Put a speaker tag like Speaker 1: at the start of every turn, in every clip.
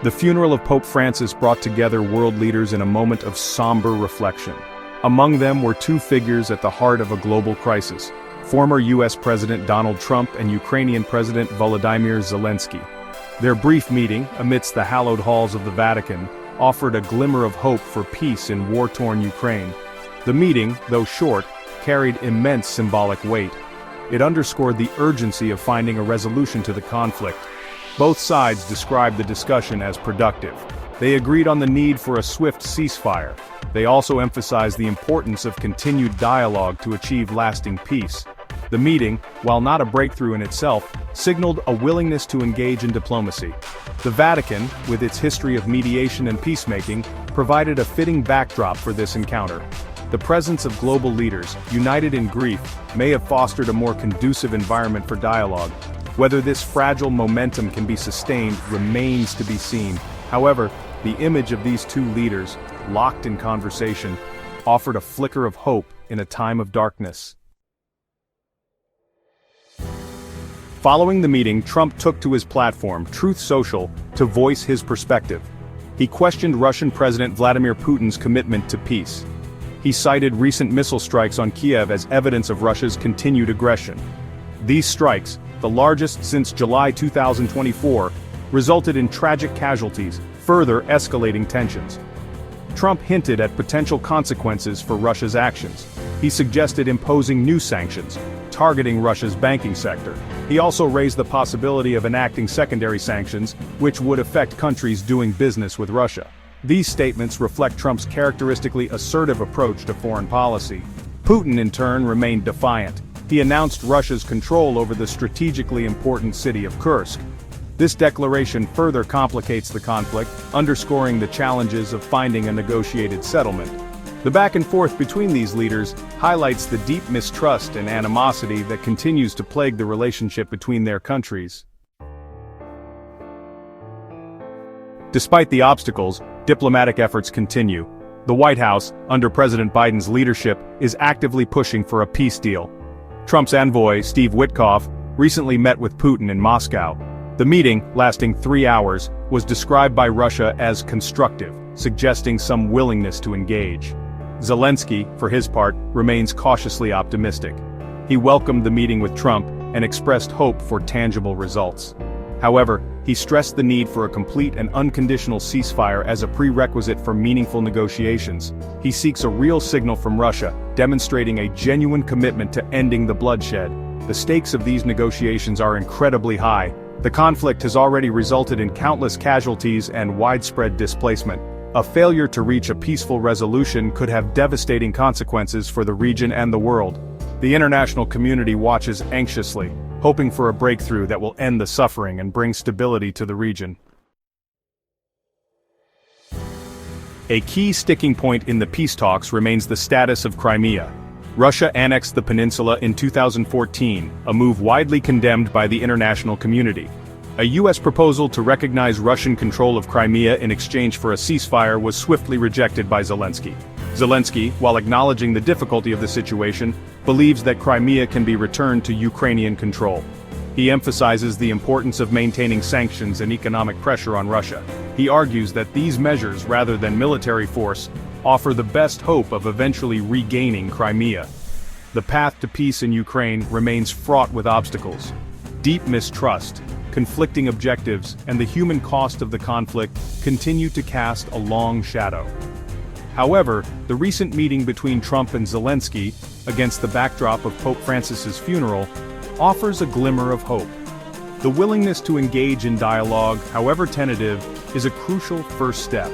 Speaker 1: The funeral of Pope Francis brought together world leaders in a moment of somber reflection. Among them were two figures at the heart of a global crisis: former US President Donald Trump and Ukrainian President Volodymyr Zelensky. Their brief meeting, amidst the hallowed halls of the Vatican, offered a glimmer of hope for peace in war-torn Ukraine. The meeting, though short, carried immense symbolic weight. It underscored the urgency of finding a resolution to the conflict. Both sides described the discussion as productive. They agreed on the need for a swift ceasefire. They also emphasized the importance of continued dialogue to achieve lasting peace. The meeting, while not a breakthrough in itself, signaled a willingness to engage in diplomacy. The Vatican, with its history of mediation and peacemaking, provided a fitting backdrop for this encounter. The presence of global leaders, united in grief, may have fostered a more conducive environment for dialogue. Whether this fragile momentum can be sustained remains to be seen. However, the image of these two leaders, locked in conversation, offered a flicker of hope in a time of darkness. Following the meeting, Trump took to his platform, Truth Social, to voice his perspective. He questioned Russian President Vladimir Putin's commitment to peace. He cited recent missile strikes on Kiev as evidence of Russia's continued aggression. These strikes, the largest since July 2024, resulted in tragic casualties, further escalating tensions. Trump hinted at potential consequences for Russia's actions. He suggested imposing new sanctions, targeting Russia's banking sector. He also raised the possibility of enacting secondary sanctions, which would affect countries doing business with Russia. These statements reflect Trump's characteristically assertive approach to foreign policy. Putin, in turn, remained defiant. He announced Russia's control over the strategically important city of Kursk. This declaration further complicates the conflict, underscoring the challenges of finding a negotiated settlement. The back and forth between these leaders highlights the deep mistrust and animosity that continues to plague the relationship between their countries. Despite the obstacles, diplomatic efforts continue. The White House, under President Biden's leadership, is actively pushing for a peace deal. Trump's envoy, Steve Witkoff, recently met with Putin in Moscow. The meeting, lasting 3 hours, was described by Russia as constructive, suggesting some willingness to engage. Zelensky, for his part, remains cautiously optimistic. He welcomed the meeting with Trump and expressed hope for tangible results. However, he stressed the need for a complete and unconditional ceasefire as a prerequisite for meaningful negotiations. He seeks a real signal from Russia, demonstrating a genuine commitment to ending the bloodshed. The stakes of these negotiations are incredibly high. The conflict has already resulted in countless casualties and widespread displacement. A failure to reach a peaceful resolution could have devastating consequences for the region and the world. The international community watches anxiously, hoping for a breakthrough that will end the suffering and bring stability to the region. A key sticking point in the peace talks remains the status of Crimea. Russia annexed the peninsula in 2014, a move widely condemned by the international community. A U.S. proposal to recognize Russian control of Crimea in exchange for a ceasefire was swiftly rejected by Zelensky. Zelensky, while acknowledging the difficulty of the situation, believes that Crimea can be returned to Ukrainian control. He emphasizes the importance of maintaining sanctions and economic pressure on Russia. He argues that these measures, rather than military force, offer the best hope of eventually regaining Crimea. The path to peace in Ukraine remains fraught with obstacles. Deep mistrust, conflicting objectives, and the human cost of the conflict continue to cast a long shadow. However, the recent meeting between Trump and Zelensky, against the backdrop of Pope Francis's funeral, offers a glimmer of hope. The willingness to engage in dialogue, however tentative, is a crucial first step.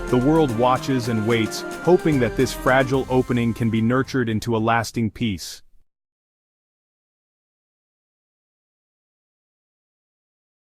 Speaker 1: The world watches and waits, hoping that this fragile opening can be nurtured into a lasting peace.